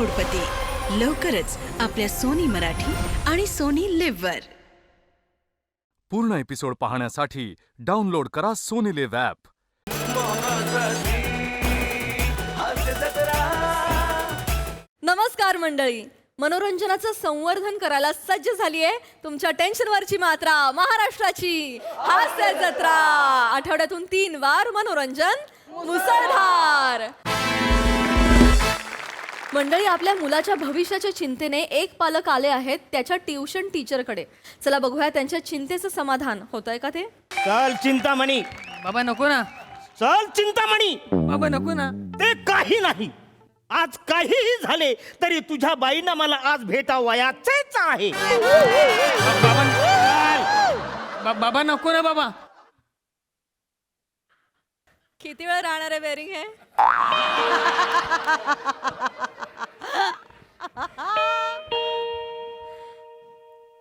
करोडपती लवकरच आपल्या सोनी मराठी आणि सोनी लिव्ह वर. पूर्ण एपिसोड पाहण्यासाठी डाउनलोड करा सोनी लिव्ह ॲप. नमस्कार मंडळी, मनोरंजनाचं संवर्धन करायला सज्ज झालीये तुमच्या टेन्शनवरची मात्रा महाराष्ट्राची हास्य जत्रा. आठवड्यातून 3 वार मनोरंजन मुसळधार. मंडळी, आपल्या मुलाच्या भविष्याच्या चिंतेने एक पालक आले आहेत त्याच्या ट्युशन टीचरकडे. चला बघूया त्यांच्या चिंतेचं समाधान होतंय का ते. चल चिंतामणी. बाबा नको ना. चल चिंतामणी. बाबा नको ना. ते काही नाही. आज काहीही झाले तरी तुझ्या बाईंना मला आज भेटावयाचेच आहे. बाबा नको ना बाबा. किती वेळ राहणार आहे बेरिंग हे.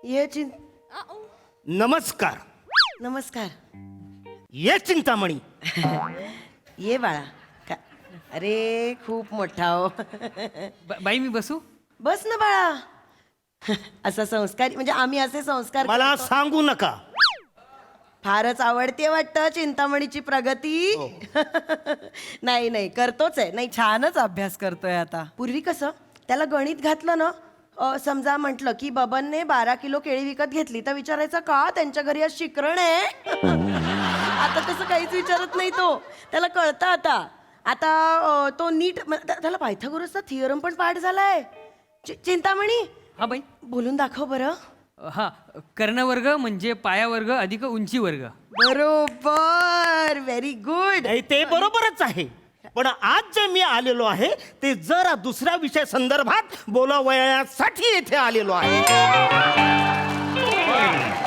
ये नमस्कार. नमस्कार. ये चिंतामणी. ये बाळा. अरे खूप मोठा हो. बाई मी बसू. बस ना बाळा. असा संस्कारी म्हणजे आम्ही असे संस्कार मला करतो. सांगू नका. फारच आवडते वाटतं चिंतामणीची प्रगती. नाही नाही करतोच आहे. नाही छानच अभ्यास करतोय आता. पूर्वी कसं त्याला गणित घातलं ना, समजा म्हटलं की बबनने 12 किलो केळी विकत घेतली तर विचारायचं का त्यांच्या घरी आज शिकरण आहे. आता तसं काहीच विचारत नाही तो. त्याला कळतं आता. आता तो नीट त्याला पायथागोरसचा थिअरम पण पाठ झालाय. चिंतामणी हा बाई. बोलून दाखव बरं. हा, कर्णवर्ग म्हणजे पायावर्ग अधिक उंची वर्ग. बरोबर. Very good. ते बरोबरच आहे. पण आज जे मी आलेलो आहे ते जरा दुसऱ्या विषय संदर्भात बोलावयासाठी येथे आलेलो आहे.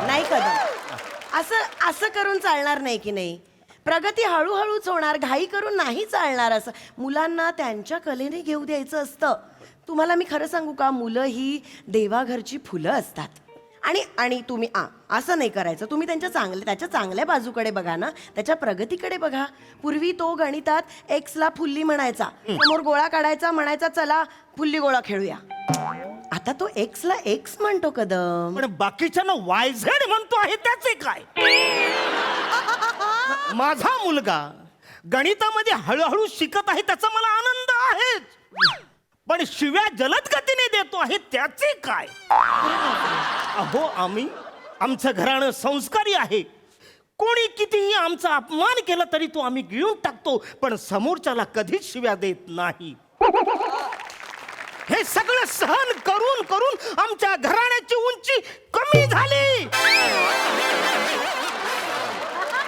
नाही कदम, असं असं करून चालणार नाही की नाही. प्रगती हळूहळूच होणार, घाई करून नाही चालणार. असं मुलांना त्यांच्या कलेने घेऊ द्यायचं असतं. तुम्हाला मी खरं सांगू का, मुलं ही देवाघरची फुलं असतात. आणि आणि तुम्ही असं नाही करायचं. तुम्ही त्याच्या चांगल्या बाजूकडे बघा ना, त्याच्या प्रगतीकडे बघा. पूर्वी तो गणितात एक्सला फुल्ली म्हणायचा, समोर गोळा काढायचा, म्हणायचा चला फुल्ली गोळा खेळूया. आता तो एक्सला एक्स म्हणतो कदम. पण बाकीच्यांना YZ म्हणतो आहे त्याचे काय. माझा मुलगा गणितामध्ये हळूहळू शिकत आहे त्याचा मला आनंद आहे. पण शिव्या जलद गतीने देतो आहे त्याचे काय. अहो आमचं घराणं संस्कारी आहे. कोणी कितीही आमचा अपमान केला तरी तो आम्ही गिळून टाकतो, पण समोरच्याला कधीच शिव्या देत नाही. हे सगळं सहन करून करून आमच्या घराण्याची उंची कमी झाली.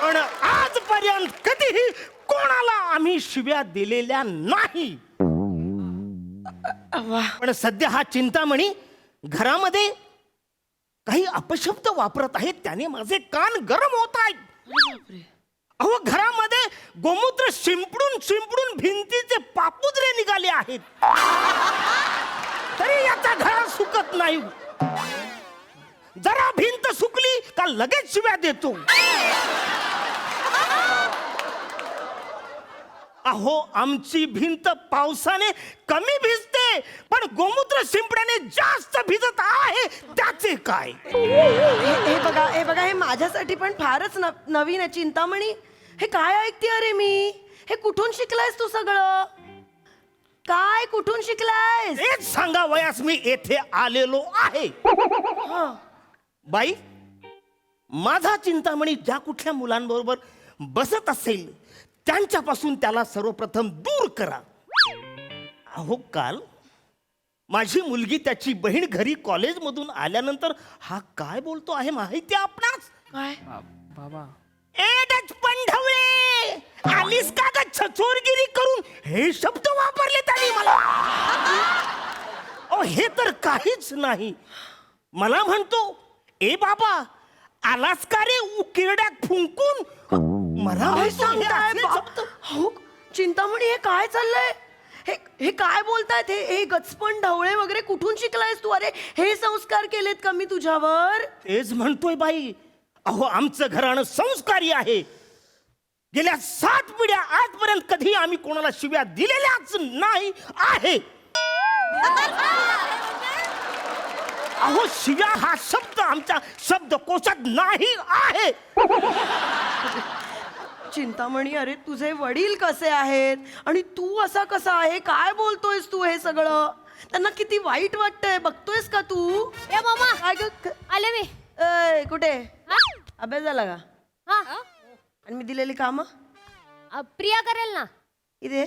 पण आजपर्यंत कधीही कोणाला आम्ही शिव्या दिलेल्या नाही. पण सध्या हा चिंतामणी घरामध्ये काही अपशब्द वापरत आहेत, त्याने माझे कान गरम होत आहेत. अहो घरामध्ये गोमूत्र शिंपडून शिंपडून भिंतीचे पापुद्रे निघाले आहेत, तरी याचा घरा सुकत नाही. जरा भिंत सुकली का लगेच शिव्या देतो. अहो आमची भिंत पावसाने कमी भिजते, पण गोमूत्र शिंपड्याने जास्त भिजत आहे त्याचे काय. हे बघा हे माझ्यासाठी पण फारच नवीन आहे. चिंतामणी हे काय ऐकते अरे मी. हे कुठून शिकलायस तू सगळं. काय कुठून शिकलायस. हेच सांगा वयास मी येथे आलेलो आहे. बाई, माझा चिंतामणी ज्या कुठल्या मुलांबरोबर बसत असेल त्यांच्यापासून त्याला सर्वप्रथम दूर करा. अहो काल माझी मुलगी त्याची बहीण घरी कॉलेजमधून आल्यानंतर हा काय बोलतो आहे माहिती आपणास. काय बाबा. ए पंढवळे, आलीस का ग छचोरगिरी करून, हे शब्द वापरले त्यांनी मला. हे तर काहीच नाही. मला म्हणतो ए बाबा आलास का रे उकिरड्यात फुंकून. मला हो चिंतामणी हे काय चाललंय. हे काय बोलतायत. हे गचपण ढवळे वगैरे कुठून शिकलायस तू. अरे हे संस्कार केलेत का मी तुझ्यावर. तेच म्हणतोय बाई. अहो आमचं घराणं संस्कारी आहे. गेल्या 7 पिढ्या आजपर्यंत कधी आम्ही कोणाला शिव्या दिलेल्याच नाही आहे. अहो शिव्या हा शब्द आमच्या शब्दकोशात नाही आहे. चिंतामणी, अरे तुझे वडील कसे आहेत आणि तू असा कसा आहे? काय बोलतोयस तू हे सगळं? त्यांना किती वाईट वाटतंय, बघतोयस का तू? ए मामा काय ग? आले मी ए, कुठे हा? अभ्यास झाला का? हा आणि मी दिलेली कामं प्रिया करेल ना. इथे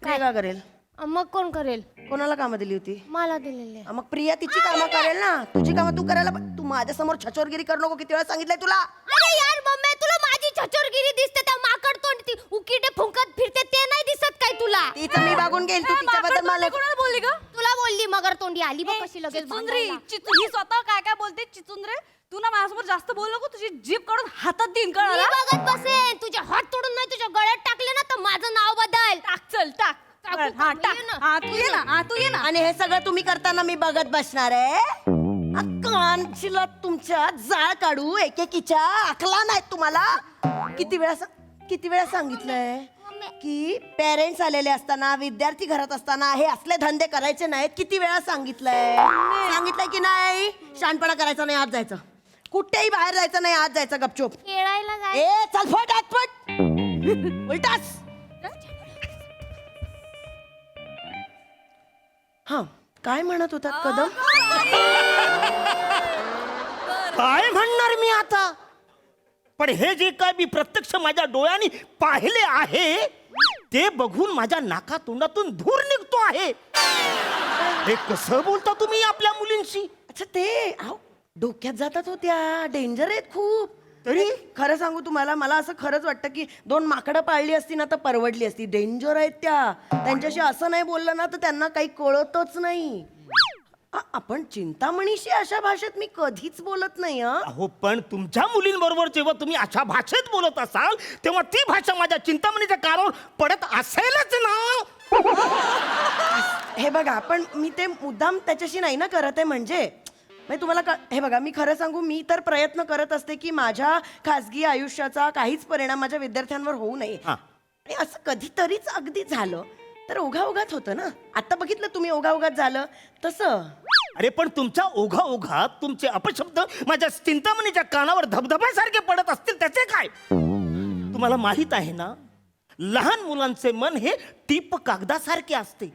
काय का करेल? मग कोण करेल? कोणाला कामं दिली होती? मला दिलेले. मग प्रिया तिची कामं करेल ना, तुझी कामं तू करायला तू माझ्या समोर छचोरगिरी करू नको. किती वेळा सांगितलंय तुला? अरे यार मम्मी, तुला माझी छचोरगिरी दिसते, त्या माकड तोंड ती उकिटे फुंकत फिरते ते नाही दिसत काय तुला? तिचं मी बघून घेईल. तू तिच्याबद्दल मला बोलली ग तुला बोलली मगर तोंडी आली बघ कशी लगेच चिचुंद्री भांडायला. ही स्वतः काय काय बोलते चिचुंद्रे. तू ना माझ्यासमोर जास्त बोल नको, तुझी जीभ काढून हातात देईन मी कळाला. बघत बसेन. तुझे हात तोडून नाही तुझ्या गळ्यात टाकले ना तर माझं नाव बदल. टाक चल टाक. टाकू हा का? टाक. ये ना. हा तू ये ना, हा तू ये ना. आणि हे सगळं तुम्ही करताना मी बघत बसणार आहे. कानशिला तुमच्या जाळ काढू एकेकीच्या. अकला नाही तुम्हाला? किती वेळा सांगितलंय की पेरेंट्स आलेले असताना, विद्यार्थी घरात असताना हे असले धंदे करायचे नाहीत. किती वेळा सांगितलंय की नाही? शहाणपणा करायचा नाही, आज जायचं. कुठेही बाहेर जायचं नाही, आज जायचं गपचूप. खेळायला जाय. ए चल फट आत फट. उलटास. हा काय म्हणत होतात कदम? काय म्हणणार मी आता? पण हे जे काय मी प्रत्यक्ष माझ्या डोळ्यांनी पाहिले आहे ते बघून माझ्या नाका तोंडातून धूर निघतो आहे. हे कसं बोलता तुम्ही आपल्या मुलींशी? अच्छा ते अहो, डोक्यात जातात होत्या. डेंजर आहेत खूप. तरी खरं सांगू तुम्हाला, मला असं खरंच वाटतं की 2 माकडं पाळली असती ना तर परवडली असती. डेंजर आहेत त्या. त्यांच्याशी असं नाही बोललं ना तर त्यांना काही कळतच नाही. आपण चिंतामणीशी अशा भाषेत मी कधीच बोलत नाही. अहो पण तुमच्या मुलींबरोबर जेव्हा तुम्ही अशा भाषेत बोलत असाल तेव्हा ती भाषा माझ्या चिंतामणीच्या कानावर पडत असेलच ना. हे बघा, पण मी ते मुद्दाम त्याच्याशी नाही ना करत आहे. म्हणजे तुम्हाला हे बघा, मी खरं सांगू, मी तर प्रयत्न करत असते की माझ्या खाजगी आयुष्याचा काहीच परिणाम माझ्या विद्यार्थ्यांवर होऊ नये. आणि असं कधीतरीच अगदी झालं तर ओघाओघात होतं ना. आता बघितलं तुम्ही, ओघाओघात झालं तसं. अरे पण तुमच्या ओघाओघात तुमचे अपशब्द माझ्या चिंतामणीच्या कानावर धबधब्यासारखे पडत असतील त्याचे काय? तुम्हाला माहित आहे ना, लहान मुलांचे मन हे टीप कागदासारखे असते.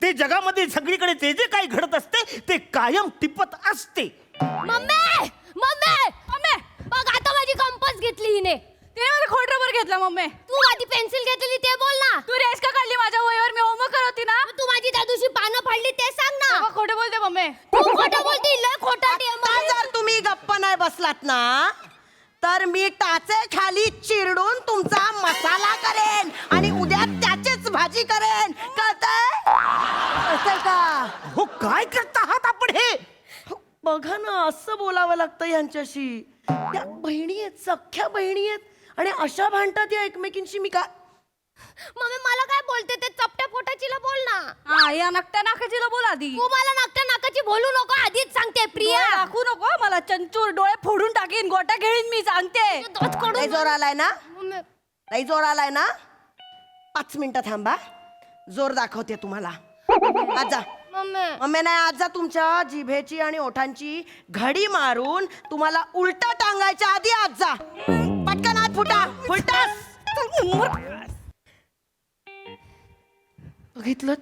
ते जगामध्ये सगळीकडे जे जे काही घडत असते ते कायम टिपत असते. मम्मी मम्मी मम्मी बघ आता माझी कंपास घेतली हिने. तिने मला खोडरबर घेतला मम्मी. तू माझी पेन्सिल घेतली ते बोल ना. तू रेस का काढली माझ्या वहीवर? मी होमवर्क करत होती ना. तू माझी त्या दिवशी पानं फाडली ते सांग ना. तेव्हा खोटं बोलते मम्मी. तू खोटं बोलती, लय खोटं ते आता जर तुम्ही गप्प नाही बसलात ना तर मी टाचे खाली चिरडून तुमचा मसाला करेन आणि उद्या त्याचीच भाजी करेन. कळतंय का? हो काय करता आहात आपण हे? बघा ना, असं बोलावं लागतं यांच्याशी. त्या बहिणी आहेत, सख्या बहिणी आहेत आणि अशा भांडतात या एकमेकींशी. मी का मम्मी मला काय बोलते ते चपट्या पोटाचीला बोल ना. हा या नकट्या नाकाचीला बोल आधी. तू मला नाकट्या नाकाची बोलू नको, आधीच सांगते प्रिया. डोळे दाखवू नको मला. चंचूर डोळे फोडून टाकीन, गोटा घेईन मी, सांगते. दोच कडून लई जोर आलाय ना? मम्मी लई जोर आलाय ना? 5 मिनिटं थांबा, जोर दाखवते तुम्हाला. आज जा. मम्मी नाही, आज जा. तुमच्या जिभेची आणि ओठांची घडी मारून तुम्हाला उलट टांगायच्या आधी आज जा. पटकन आत फुटा. फुलटास. बघितलं,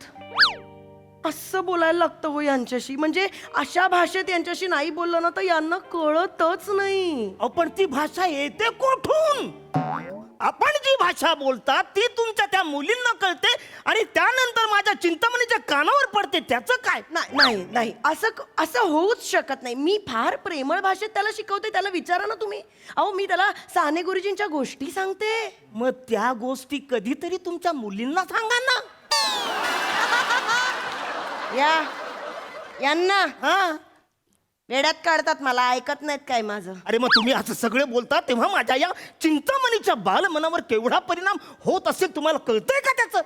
असं बोलायला लागतं हो यांच्याशी. म्हणजे अशा भाषेत यांच्याशी नाही बोललं ना तर यांना कळतच नाही. पण ती भाषा येते कोठून? आपण जी भाषा बोलतात ती तुमच्या त्या मुलींना कळते आणि त्यानंतर माझ्या चिंतामणीच्या कानावर पडते. त्याचं काय? नाही नाही, असं होऊच शकत नाही. मी फार प्रेमळ भाषेत त्याला शिकवते. त्याला विचारा ना तुम्ही. अहो मी त्याला साने गुरुजींच्या गोष्टी सांगते. मग त्या गोष्टी कधीतरी तुमच्या मुलींना सांगा ना. यांना हा, वेड्यात काढतात मला. ऐकत नाहीत काय माझं? अरे मग तुम्ही असं सगळे बोलता तेव्हा माझ्या या चिंतामणीच्या बालमनावर केवढा परिणाम होत असेल तुम्हाला कळतंय का त्याचं?